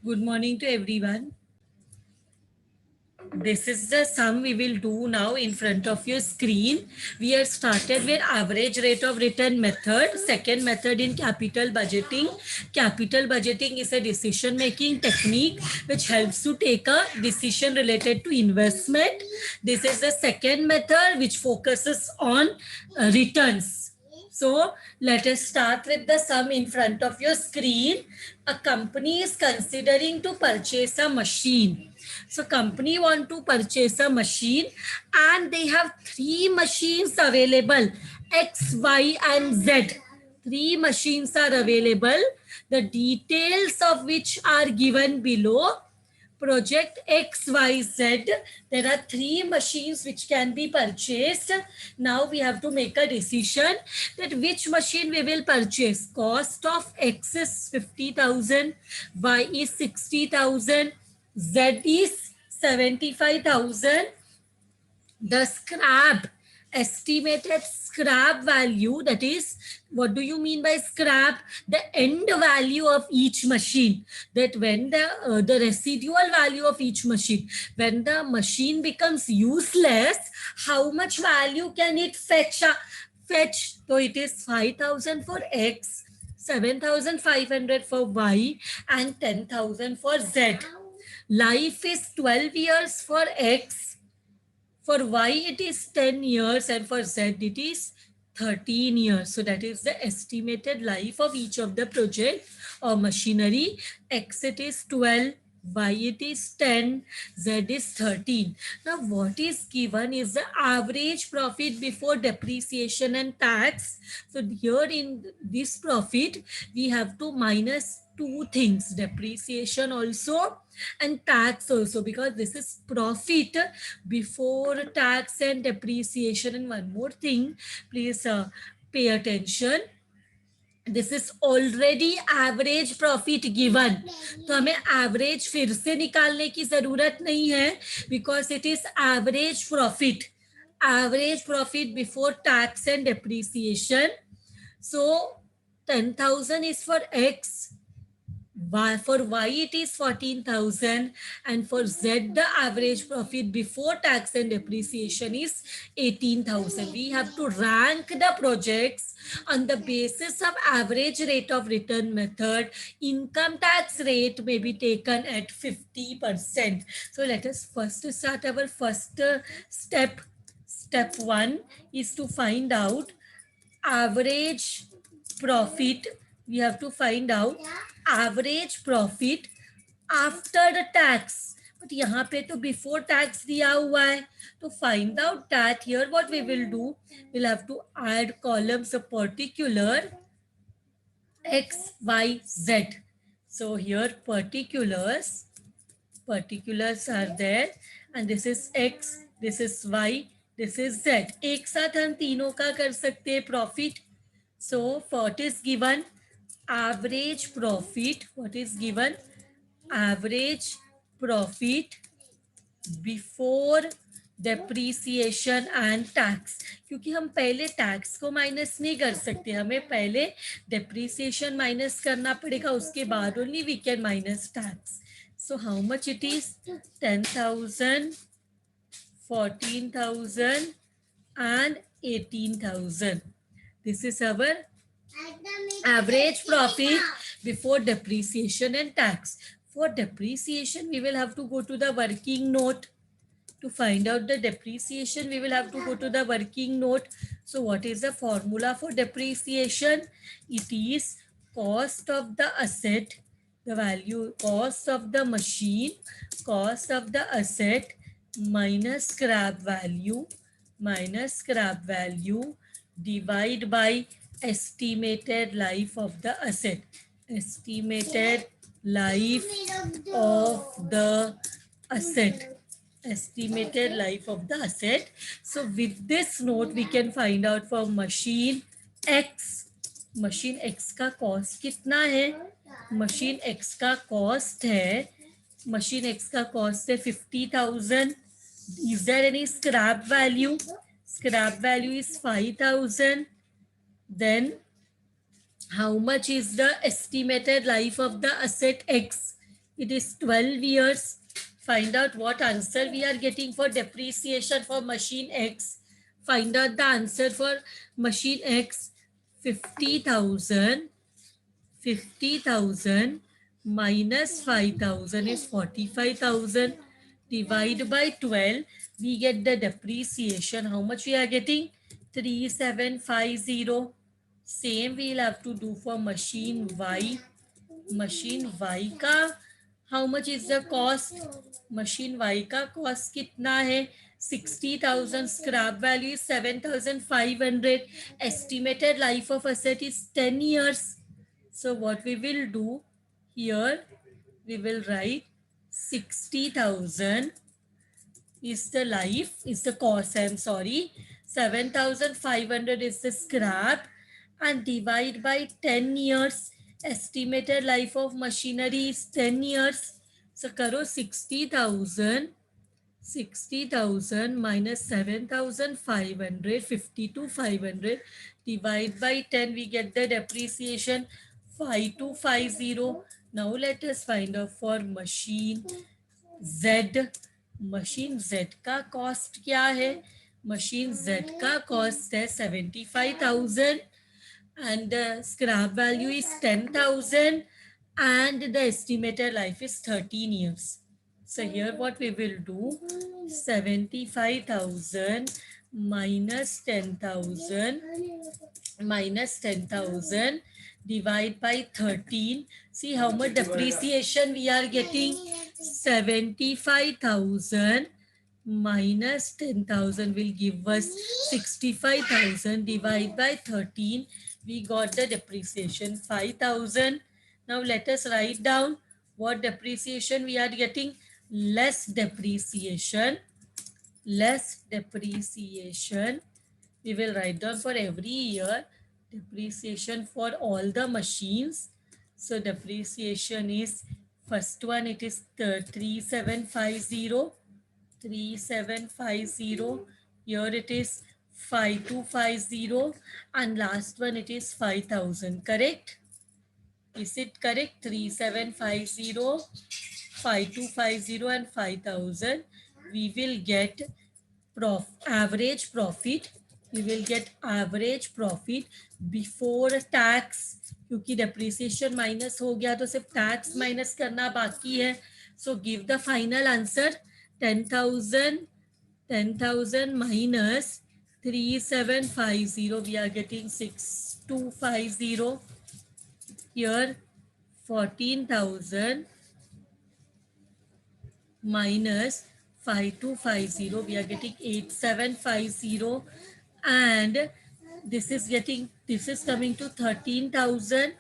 Good morning to everyone. This is the sum we will do now in front of your screen. We have started with average rate of return method. Second method in capital budgeting. Capital budgeting is a decision making technique which helps to take a decision related to investment. This is the second method which focuses on returns. So let us start with the sum in front of your screen. A company is considering to purchase a machine. So company want to purchase a machine and they have three machines available, X, Y and Z. Three machines are available, the details of which are given below. Project XYZ. There are three machines which can be purchased. Now we have to make a decision that which machine we will purchase. Cost of X is 50,000, Y is 60,000, Z is 75,000. The scrap, estimated scrap value, that is, what do you mean by scrap? The end value of each machine, that when the residual value of each machine, when the machine becomes useless, how much value can it fetch? So it is 5,000 for X, 7,500 for Y and 10,000 for Z. Life is 12 years for X, for Y it is 10 years and for Z it is 13 years. So that is the estimated life of each of the project or machinery. X it is 12, Y it is 10, Z is 13. Now what is given is the average profit before depreciation and tax. So here in this profit, we have to minus two things, depreciation also and tax also, because this is profit before tax and depreciation. And one more thing, please pay attention, this is already average profit given, तो हमें average फिर से निकालने की जरूरत नहीं है, because it is average profit before tax and depreciation. So 10,000 is for X, for Y it is 14,000 and for Z the average profit before tax and depreciation is 18,000. We have to rank the projects on the basis of average rate of return method. Income tax rate may be taken at 50%. So let us first start our first step. Step 1 is to find out average profit. We have to find out average profit after the tax. But यहाँ पे तो before tax दिया हुआ है. To find out that, here what we will do, we'll have to add columns of particular X, Y, Z. So here particulars are there and this is X, this is Y, this is Z. एक साथ हम तीनों का कर सकते हैं profit. So what is given? Average profit. What is given? Average profit before depreciation and tax. क्योंकि हम पहले टैक्स को माइनस नहीं कर सकते, हमें पहले depreciation माइनस करना पड़ेगा, उसके बाद only we can minus tax. So how much it is? 10,000, 14,000 and 18,000. This is our average profit before depreciation and tax. For depreciation, we will have to go to the working note. To find out the depreciation, we will have to go to the working note. So what is the formula for depreciation? It is cost of the asset, the value, cost of the machine, cost of the asset minus scrap value divide by estimated life of the asset. Estimated life of the asset. Estimated life of the asset. So with this note, we can find out for machine X. Machine X का cost कितना है? Machine X का cost है, machine X का cost है 50,000. Is there any scrap value? Scrap value is 5,000. Then how much is the estimated life of the asset X? It is 12 years. Find out what answer we are getting for depreciation for machine X. Find out the answer for machine X. 50,000. 50,000 minus 5,000 is 45,000. Divide by 12, we get the depreciation. How much we are getting? 3750. Same we'll have to do for machine Y. Machine Y का how much is the cost? Machine Y का cost कितना है? 60,000. Scrap value is 7,500. Estimated life of asset is 10 years. So what we will do here, we will write 60,000 is the life, is the cost, I'm sorry. 7,500 is the scrap, and divide by 10 years. Estimated life of machinery is 10 years. So karo 60,000. 60,000 minus 7,500, 52,500. Divide by 10, we get the depreciation 5250. Now let us find out for machine Z. Machine Z का cost क्या है? Machine Z का cost है 75,000 and the scrap value is 10,000 and the estimated life is 13 years. So here what we will do, 75,000 minus 10,000 divide by 13. See how much depreciation we are getting. 75,000 minus 10,000 will give us 65,000. Divide by 13. We got the depreciation 5,000. Now let us write down what depreciation we are getting. Less depreciation. Less depreciation. We will write down for every year depreciation for all the machines. So depreciation is, first one it is 3750. 3750. Here it is 5250 and last one it is 5,000. Correct? Is it correct? 3750, 5250 and 5,000. We will get average profit. We will get average profit before tax. क्योंकि depreciation minus हो गया तो सिर्फ tax minus करना बाकी है. So give the final answer. 10,000 minus 3750. We are getting 6250. Here 14,000 minus 5250. We are getting 8750. And this is coming to 13,000.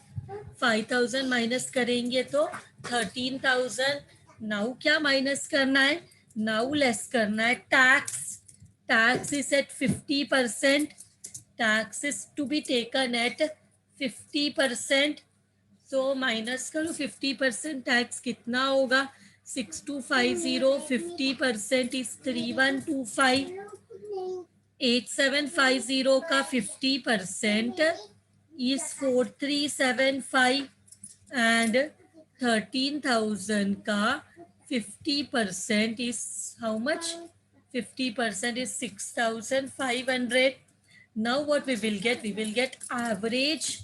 5,000 minus करेंगे तो 13,000. नाउ क्या माइनस करना है? नाउ लेस करना है tax. Tax is at 50%. Tax is to be taken at 50%. तो minus करो 50%. Tax कितना होगा? 6250. 50% इज 3125. 8750 का 50% is 4375 and 13,000 का 50% is how much? 50% is 6,500. Now what we will get? We will get average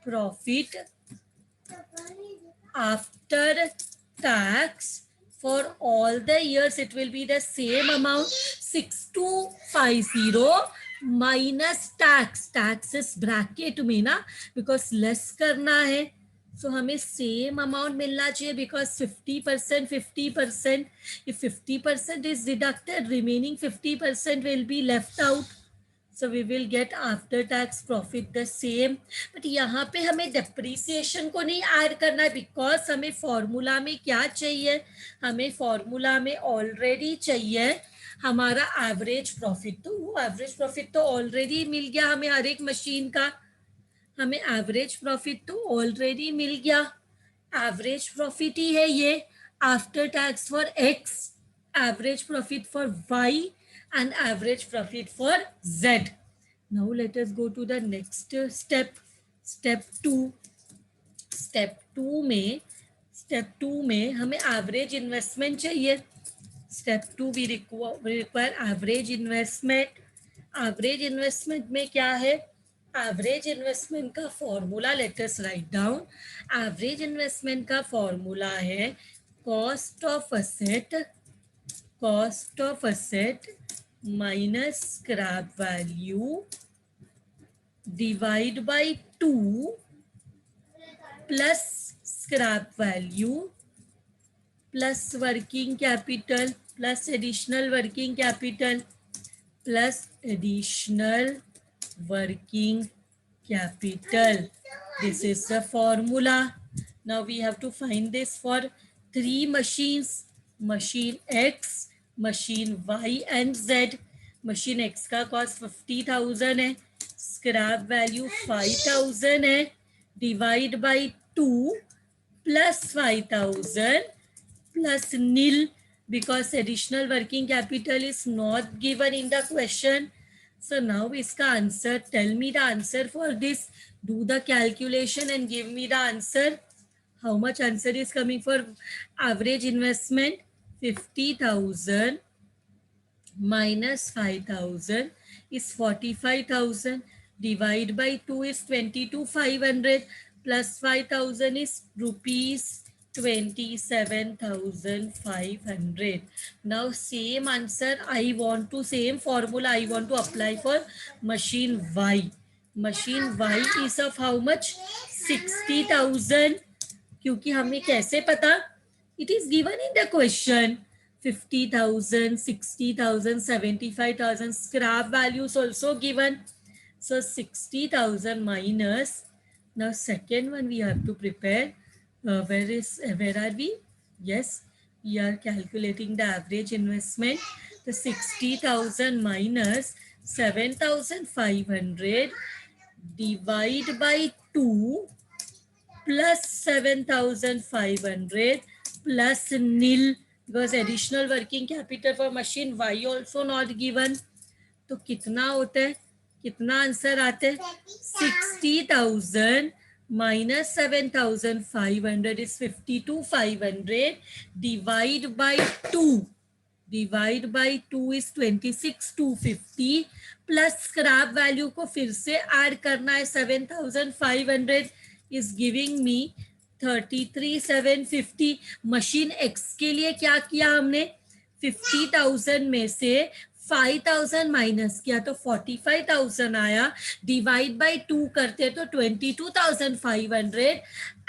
profit after tax for all the years. It will be the same amount, 6250 minus tax. Tax is bracket में ना, because less करना है. So हमें same amount मिलना चाहिए because 50%, 50%. If 50% is deducted, remaining 50% will be left out. So we will get after tax profit the same. But यहाँ पे हमें depreciation को नहीं add करना है because हमें formula में क्या चाहिए? हमें formula में already चाहिए हमारा average profit. तो वो average profit तो already मिल गया हमें हर एक machine का. हमें average profit तो already मिल गया. Average profit ही है ये. After tax for X, average profit for Y, and average profit for Z. Now let us go to the next step. Step 2. Step 2 में स्टेप 2 में हमें एवरेज इन्वेस्टमेंट चाहिए. Step 2 we require average investment. Average investment में क्या है? Average investment का formula let us write down. Average investment का formula है cost of asset minus scrap value divide by 2 plus scrap value plus working capital plus additional working capital plus additional working capital. This is the formula. Now we have to find this for 3 machines. Machine X, machine Y and Z. Machine X का cost 50,000 है. Scrap value 5,000 है. Divide by 2 plus 5,000 plus nil because additional working capital is not given in the question. So now iska answer, tell me the answer for this. Do the calculation and give me the answer. How much answer is coming for average investment? 50,000 minus 5,000 is 45,000. Divide by 2 is 22,500 plus 5,000 is rupees 27,500. Now same answer I want to, same formula I want to apply for machine Y. Machine Y is of how much? 60,000. क्योंकि हमें कैसे पता? It is given in the question. 50,000, 60,000, 75,000. Scrap values also given. So 60,000 minus. Now second one we have to prepare. Where are we? Yes, we are calculating the average investment. The 60,000 minus 7,500 divide by 2 plus 7,500 plus nil because additional working capital for machine Y also not given. तो कितना होता है? कितना answer आता है? 60,000 minus 7,500 is 52,500 divide by 2. Divide by 2 is 26,250 plus scrap value को फिर से ऐड करना है 7,500 is giving me 33,750. Machine x के लिए क्या किया हमने? 50,000 में से 5,000 माइनस किया तो 45,000 आया. डिवाइड बाय 2 करते तो 22,500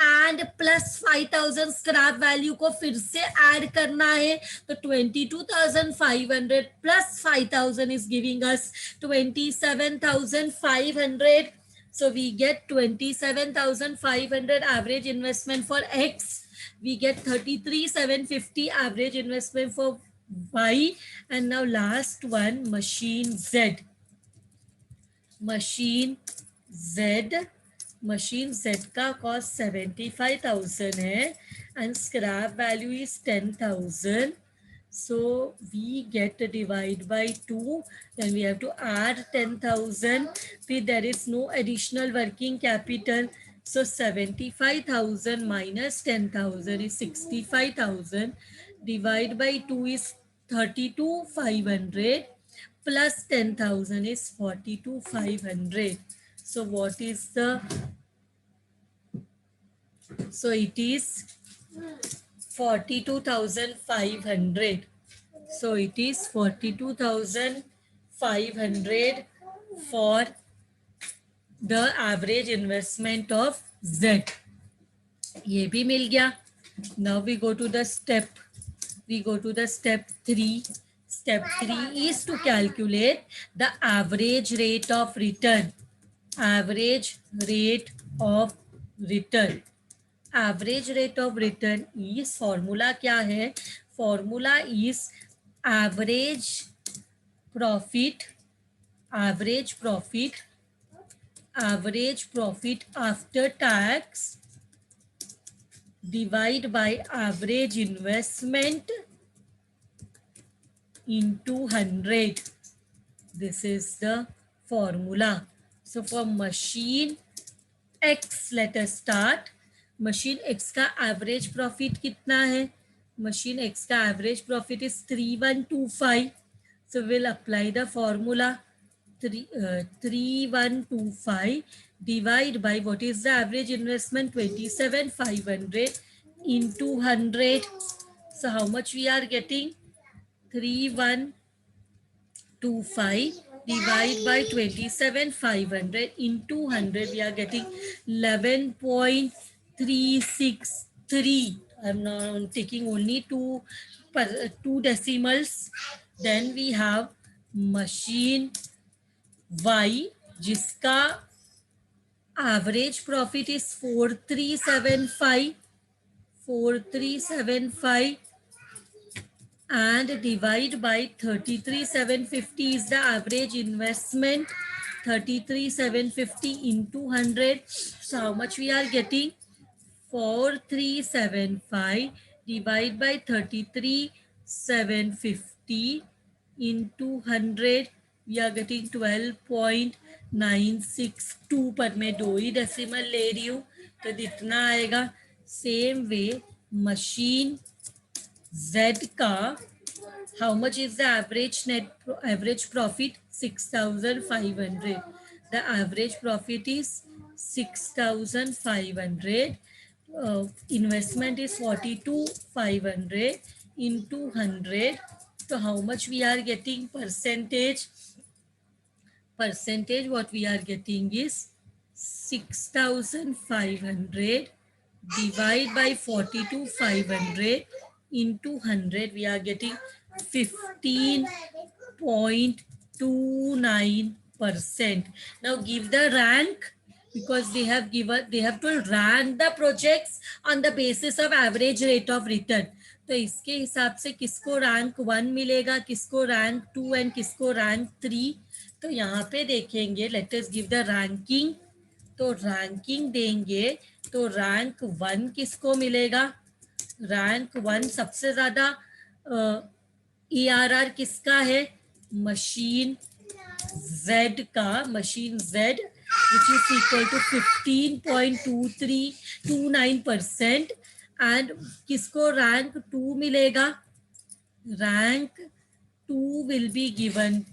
एंड प्लस 5,000 स्क्रैप वैल्यू को फिर से ऐड करना है तो 22,500 plus 5,000 is giving us 27,500. So we get 27,500 average investment for X. We get 33,750 average investment for Y. And now last one, machine Z. Machine Z का cost 75,000 है and scrap value is 10,000. So we get divide by 2, then we have to add 10,000. There is no additional working capital. So 75,000 minus 10,000 is 65,000. Divide by 2 is 32,500 plus 10,000 is 42,500. So what is the, so it is 42,500. So it is 42,500 for the average investment of Z. ये भी मिल गया. Now we go to the step 3. Step 3 is to calculate the average rate of return. Average rate of return. Average rate of return is, formula क्या है? Formula is average profit after tax divide by average investment into 100. This is the formula. So for machine X, let us start. Machine x का average profit कितना है? Machine x का average profit is 3125. So we'll apply the formula 3125 divide by what is the average investment 27,500 into 100. So how much we are getting? 3125 divide by 27,500 into 100, we are getting 11.363. I'm now taking only two decimals. Then we have machine Y, जिसका average profit is 4375 and divide by 33,750 is the average investment. 33,750 into 100. So how much we are getting? 4375 divide by 33,750 into 100. We are getting 12.962. पर मैं 2 ही decimal ले रही हूँ तो इतना आएगा. Same way machine Z का how much is the average profit? 6,500. The average profit is 6,500. Investment is 42,500 into 100. So how much we are getting percentage? What we are getting is 6,500 divide by 42,500 into 100. We are getting 15.29%. Now give the rank, because they have to rank the projects on the basis of average rate of return. तो इसके हिसाब से किसको rank 1 मिलेगा, किसको rank 2 and किसको rank 3. तो यहाँ पे देखेंगे, let us give the ranking. तो रैंकिंग देंगे तो रैंक 1 किसको मिलेगा? रैंक 1 सबसे ज्यादा ERR किसका है? मशीन Z का. Machine Z which is equal to 15.2329%. And किसको रैंक 2 मिलेगा? Rank 2 will be given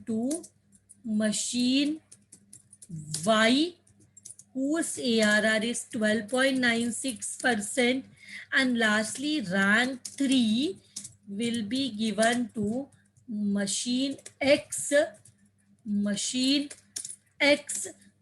to machine Y, whose ARR is 12.96%. And lastly, rank 3 will be given to machine X,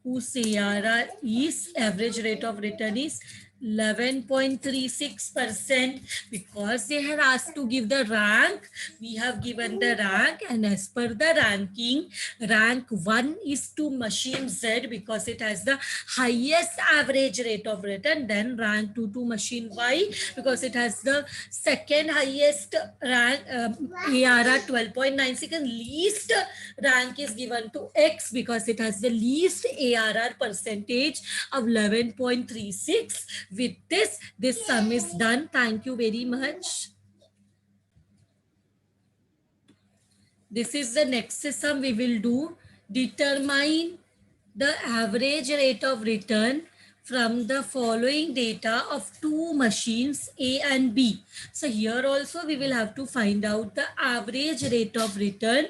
whose ARR is, average rate of return is 11.36%. Because they have asked to give the rank, we have given the rank, and as per the ranking, rank 1 is to machine Z because it has the highest average rate of return. Then rank 2 to machine Y because it has the second highest rank, ARR 12.96, and least rank is given to X because it has the least ARR percentage of 11.36. With this sum is done. Thank you very much. This is the next sum we will do. Determine the average rate of return from the following data of two machines A and B. So here also we will have to find out the average rate of return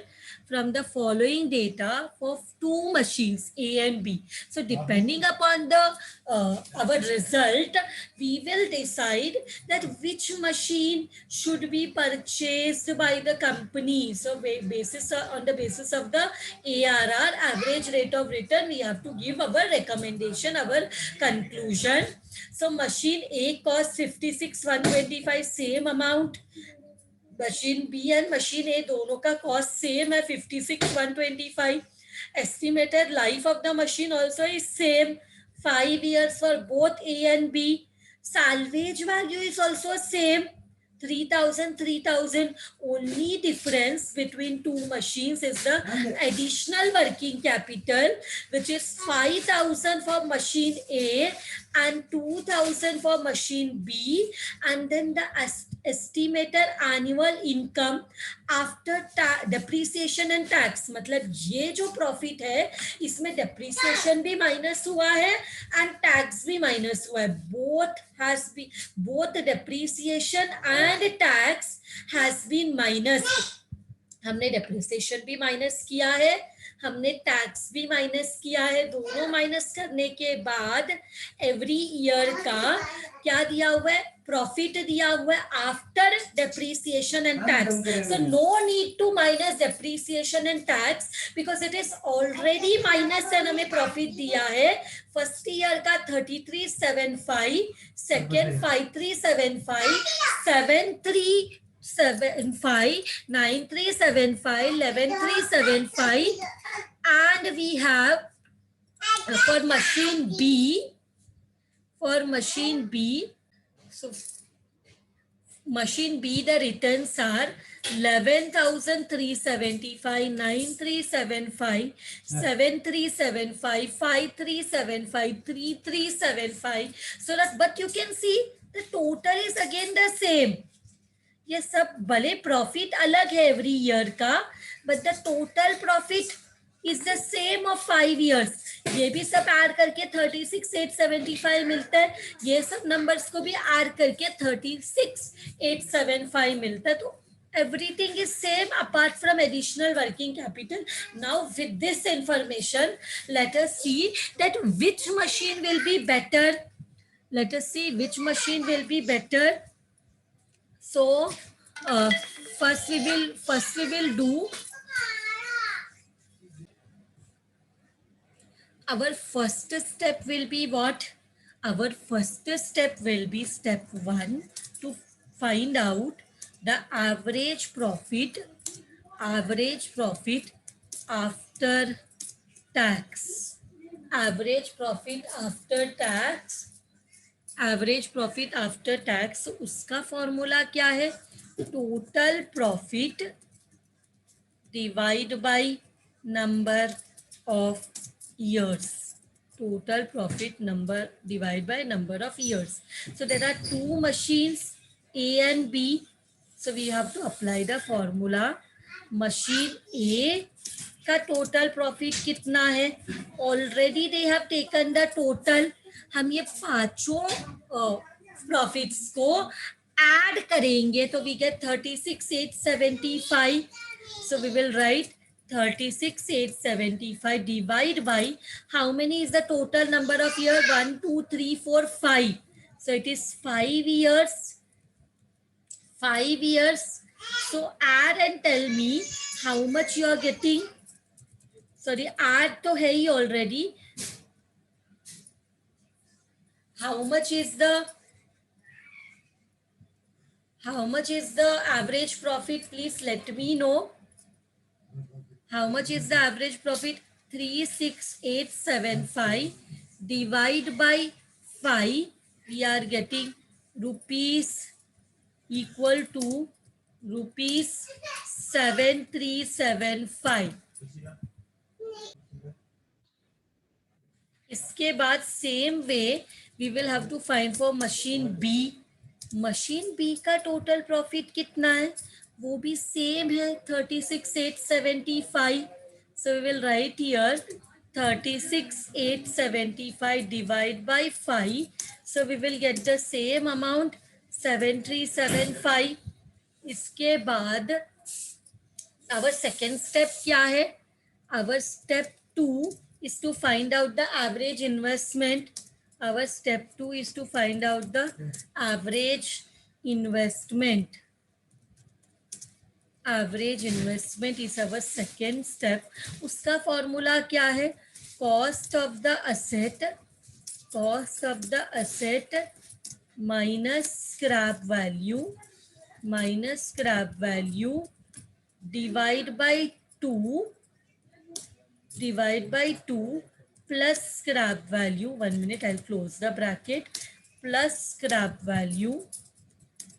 from the following data for two machines A and B. So depending upon the our result, we will decide that which machine should be purchased by the company. So on the basis of the ARR, average rate of return, we have to give our recommendation, our conclusion. So machine A costs 56,125, same amount. Machine B and machine A दोनों का cost same है 56,125. Estimated life of the machine also is same, 5 years for both A and B. Salvage value is also same, 3,000. Only difference between two machines is the additional working capital, which is 5,000 for machine A and 2,000 for machine B. And then the estimated annual income after depreciation and tax, मतलब ये जो profit है इसमें depreciation भी minus हुआ है and tax भी minus हुआ है. Both depreciation and tax has been minus. हमने डेप्रिसिएशन भी माइनस किया है, हमने टैक्स भी माइनस किया है. दोनों माइनस करने के बाद एवरी ईयर का क्या दिया हुआ है, प्रॉफिट दिया हुआ है after depreciation and tax. So no need to minus depreciation and tax because it is already minus and हमें प्रॉफिट दिया है. फर्स्ट ईयर का 3375, second 5375, 9375, 11375, and we have for machine B, so machine B the returns are 11,375, 9375, 7375, 5375, 3375. So that, but you can see the total is again the same. ये सब भले profit अलग है every year का, but the total profit is the same of 5 years. ये भी सब add करके 36,875 मिलता है, ये सब नंबर्स को भी ऐड करके 36,875 मिलता है. तो everything is same apart from additional working capital. Now with this information, let us see that which machine will be better. Let us see which machine will be better. So first we will do our first step will be what? Our first step will be step 1 to find out the average profit after tax. Average profit after tax. उसका formula क्या है? Total profit divide by number of years. Total profit number divided by number of years. So there are two machines A and B. So we have to apply the formula. Machine A का total profit कितना है? Already they have taken the total. हम ये पांचों profits को add करेंगे तो we get 36,875. So we will write 36,875 divide by how many is the total number of years? 1, 2, 3, 4, 5. So it is 5 years. 5 years. So add and tell me how much you are getting. Sorry, add to hai already. How much is the average profit? Please let me know. How much is the average profit? 36,875 divide by 5. We are getting rupees equal to rupees 7,375. इसके बाद same way we will have to find for machine B. Machine B का total profit कितना है? वो भी same है 36,875. So we will write here 36,875 divide by 5. So we will get the same amount 7,375. इसके बाद our second step क्या है? Our step 2 is to find out the average investment. Our step 2 is to find out the average investment. Average investment is our second step. उसका formula क्या है? Cost of the asset minus scrap value divide by 2 plus scrap value. 1 minute, I'll close the bracket. Plus scrap value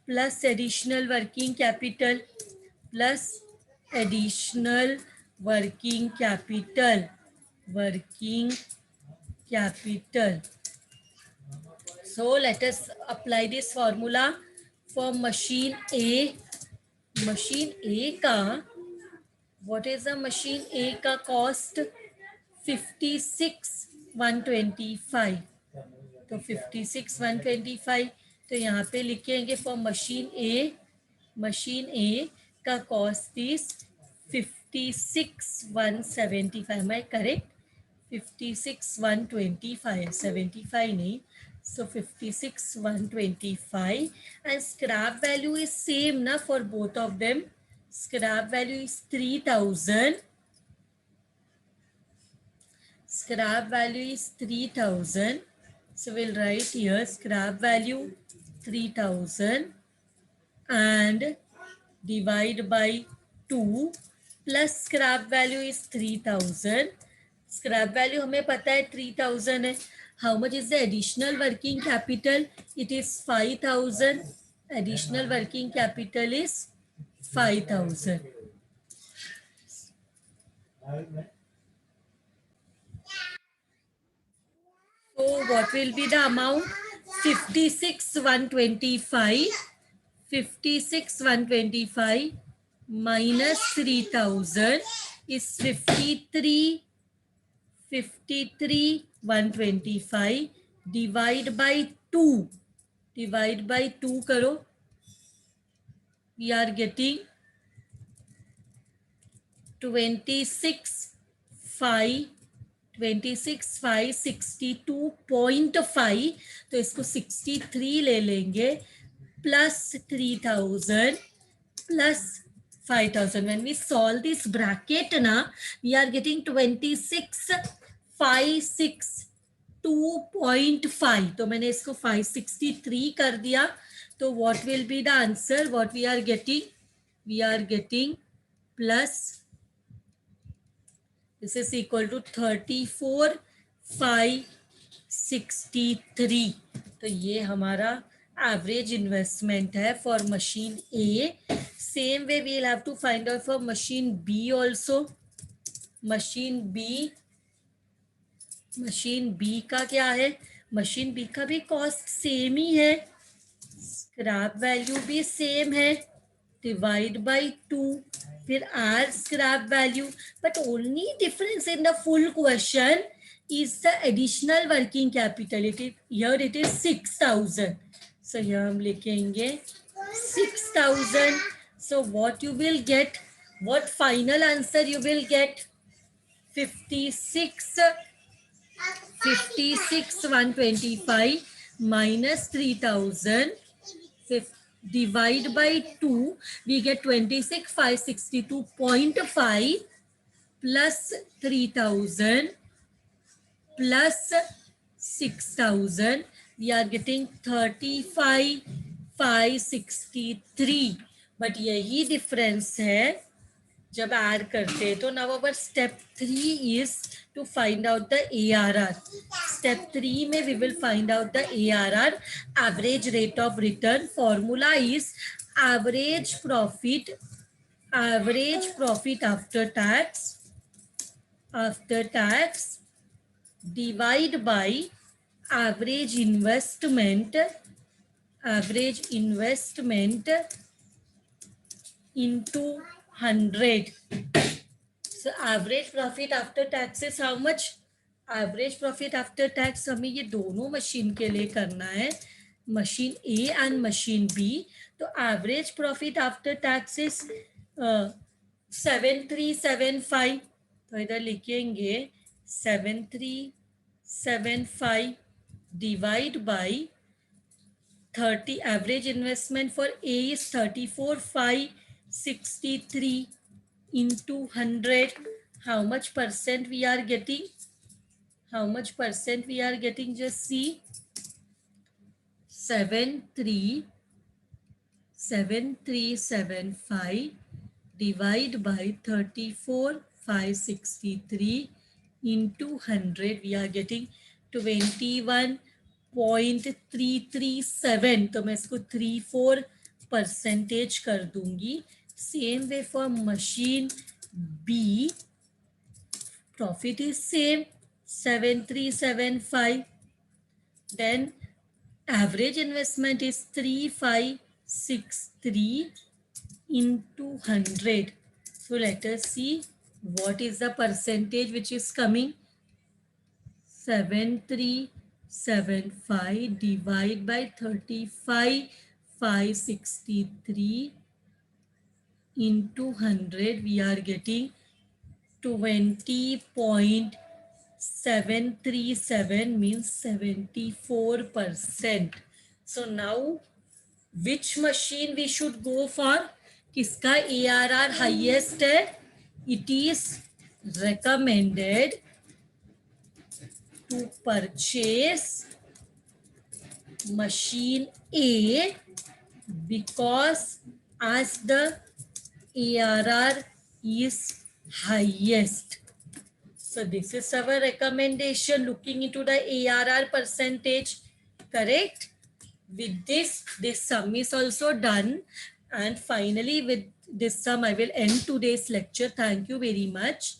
plus additional working capital plus additional working capital. So let us apply this formula for machine A. Machine A का what is the machine A का cost 56,125, तो 56,125, तो यहाँ पे लिखेंगे for machine A का cost is 56,175, मैं correct 56,125, 75 नहीं, so 56,125, and scrap value is same na for both of them. Scrap value is 3,000. Scrap value is 3,000. So we'll write here scrap value 3,000 and divide by 2 plus scrap value is 3,000. Scrap value हमें पता है 3,000 है. How much is the additional working capital? It is 5,000. Additional working capital is 5,000. So what will be the amount? 56,125. 56,125 minus 3,000 is 53,125 divide by 2. Divide by 2 karo. We are getting 26,562.5, तो इसको 63 ले लेंगे plus 3,000 plus 5,000. When we solve this bracket na, we are getting 26,562.5, तो मैंने इसको 563 कर दिया, तो what will be the answer? What we are getting? We are getting plus, this is equal to 34,563. तो ये हमारा एवरेज इन्वेस्टमेंट है for machine A. Same way we will have to find out for machine B also. Machine B का क्या है? Machine B का भी cost same ही है, स्क्रैप वैल्यू भी सेम है, डिवाइड बाय 2, फिर आर scrap value, but only difference in the full question is the additional working capital. Here it is 6,000. So here हम लिखेंगे 6,000. So what you will get? What final answer you will get? 56,125 minus 3,000. Divide by 2. We get 26,562.5 plus 3,000. Plus 6,000, we are getting 35,563. But यही difference है जब add करते हैं. तो now our step 3 is to find out the ARR. Step 3 में we will find out the ARR, average rate of return. Formula is average profit after tax divide by average investment into 100. So average profit after tax is how much? Average profit after tax हमें ये दोनों machine के लिए करना है, machine A and machine B. तो average profit after tax is 7,375. तो इधर लिखेंगे 7,375 divide by 30. Average investment for A is 34,563 into 100. How much percent we are getting? Just see. 7,375 divide by 34,563 into 100. We are getting 21.337. तो मैं इसको 34% कर दूंगी. Same way for machine B, profit is same 7,375. Then average investment is 3,563 into 100. So let us see what is the percentage which is coming. 7375 divide by 35, 563 into 100. We are getting 20.737 means 74%. So now which machine we should go for? किसका ARR highest है? It is recommended to purchase machine A because as the ARR is highest. So this is our recommendation looking into the ARR percentage, correct? With this sum is also done. And finally with this sum, I will end today's lecture. Thank you very much.